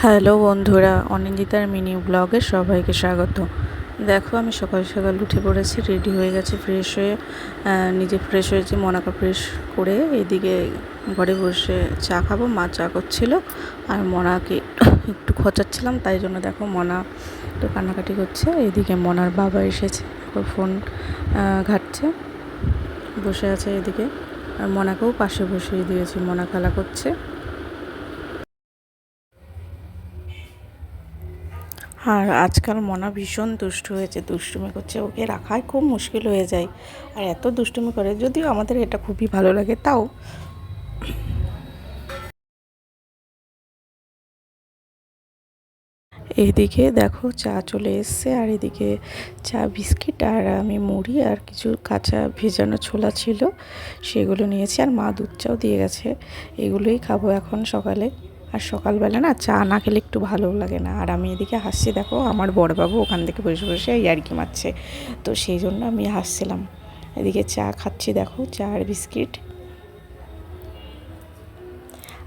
Hello বন্ধুরা, অনিন্দিতার mini ব্লগে সবাইকে স্বাগত। দেখো আমি সকাল সকাল উঠে পড়েছি, রেডি হয়ে গেছি, ফ্রেশ হয়ে নিজে ফ্রেশ হয়েছি, মনাকা ফ্রেশ করে এদিকে ঘরে বসে চা খাবো। মা চা করছিল আর মনাকে একটু খোঁচাচ্ছিলাম, তাই জন্য দেখো মনা একটু কান্নাকাটি করছে। এদিকে মনার বাবা এসেছে, ফোন ঘাটছে, বসে আছে এদিকে। আর মনাকেও পাশে বসিয়ে দিয়েছি, মনা খেলা করছে। আর আজকাল মনা ভীষণ দুষ্টু হয়েছে, দুষ্টুমি করছে, ওকে রাখাই খুব মুশকিল হয়ে যায়। আর এত দুষ্টুমি করে, যদিও আমাদের এটা খুবই ভালো লাগে, তাও এদিকে দেখো চা চলে এসছে, আর এদিকে চা, বিস্কিট, আর আমি মুড়ি আর কিছু কাঁচা ভেজানো ছোলা ছিল সেগুলো নিয়েছি, আর মা দুধ চাও দিয়ে গেছে। এগুলোই খাবো এখন সকালে। আর সকালবেলা না চা না খেলে একটু ভালো লাগে না। আর আমি এদিকে হাসছি, দেখো আমার বড়বাবু ওখান থেকে বসে বসে ইয়ার্কি মারছে, তো সেই জন্য আমি হাসছিলাম। এদিকে চা খাচ্ছি, দেখো চা আর বিস্কিট।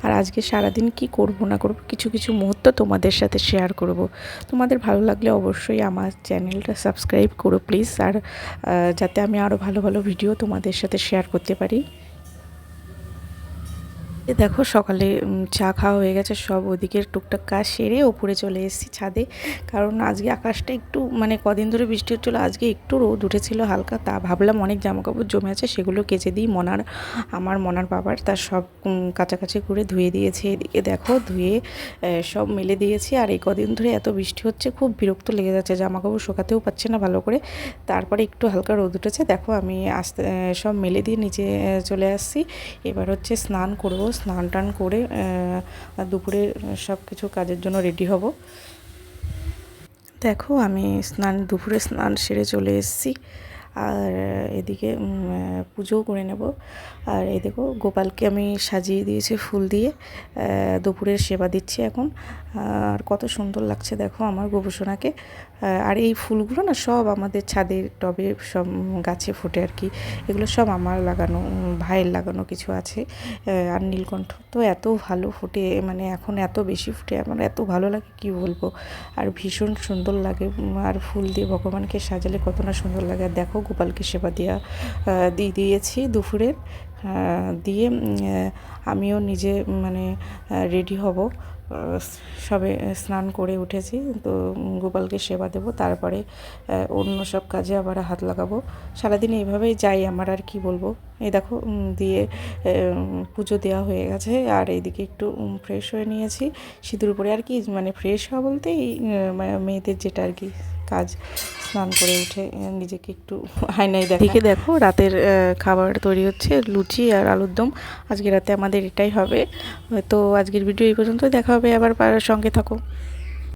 আর আজকে সারাদিন কি করব না করব কিছু কিছু মুহূর্ত তোমাদের সাথে শেয়ার করব। তোমাদের ভালো লাগলে অবশ্যই আমার চ্যানেলটা সাবস্ক্রাইব করো প্লিজ, আর যাতে আমি আরও ভালো ভালো ভিডিও তোমাদের সাথে শেয়ার করতে পারি। দেখো সকালে চা খাওয়া হয়ে গেছে, সব ওদিকের টুকটাক কাজ সেরে ওপরে চলে এসেছি ছাদে। কারণ আজকে আকাশটা একটু কদিন ধরে বৃষ্টি হচ্ছিলো, আজকে একটু রোদ উঠেছিল হালকা, তা ভাবলাম অনেক জামাকাপড় জমে আছে, সেগুলো কেচে দিই। মনার বাবার তার সব কাচাকাচি করে ধুয়ে দিয়েছে। এদিকে দেখো ধুয়ে সব মেলে দিয়েছি। আর এই কদিন ধরে এত বৃষ্টি হচ্ছে, খুব বিরক্ত লেগে যাচ্ছে, জামাকাপড় শোকাতেও পাচ্ছে না ভালো করে। তারপরে একটু হালকা রোদ উঠেছে, দেখো আমি আস্তে সব মেলে দিয়ে নিচে চলে আসছি। এবার হচ্ছে স্নান করব, স্নান টান করে দুপুরে সব কিছু কাজের জন্য রেডি হব। দেখো আমি দুপুরে স্নান সেরে চলে এসেছি। আর এদিকে পুজোও করে নেব। আর এই দেখো গোপালকে আমি সাজিয়ে দিয়েছি ফুল দিয়ে, দুপুরের সেবা দিচ্ছি এখন। আর কত সুন্দর লাগছে দেখো আমার গোপুসোনাকে। আর এই ফুলগুলো না সব আমাদের ছাদের টবে সব গাছে ফোটে আর কি। এগুলো সব আমার লাগানো, ভাইয়ের লাগানো কিছু আছে। আর নীলকণ্ঠ তো এত ভালো ফোটে, এখন এত বেশি ফুটে, আমার এত ভালো লাগে কি বলবো। আর ভীষণ সুন্দর লাগে। আর ফুল দিয়ে ভগবানকে সাজালে কত না সুন্দর লাগে। আর দেখো গোপালকে সেবা দিয়ে দিয়েছি দুপুরের, দিয়ে আমিও নিজে রেডি হব। সবে স্নান করে উঠেছি, তো গোপালকে সেবা দেব, তারপরে অন্য সব কাজে আবার হাত লাগাবো। সারাদিন এইভাবেই যাই আমার, আর কি বলবো। এই দেখো দিয়ে পুজো দেওয়া হয়ে গেছে। আর এইদিকে একটু ফ্রেশ হয়ে নিয়েছি সিঁদুর পরে, আর কি ফ্রেশ হওয়া বলতে এই মেয়েদের যেটা আর কি কাজ, স্নান করে উঠে নিজেকে একটু আয়নায় দেখে। দেখো রাতের খাবার তৈরি হচ্ছে, লুচি আর আলুর দম। আজকে রাতে আমাদের এটাই হবে। তো আজকের ভিডিও এই পর্যন্ত, দেখা হবে আবার, সঙ্গে থাকো।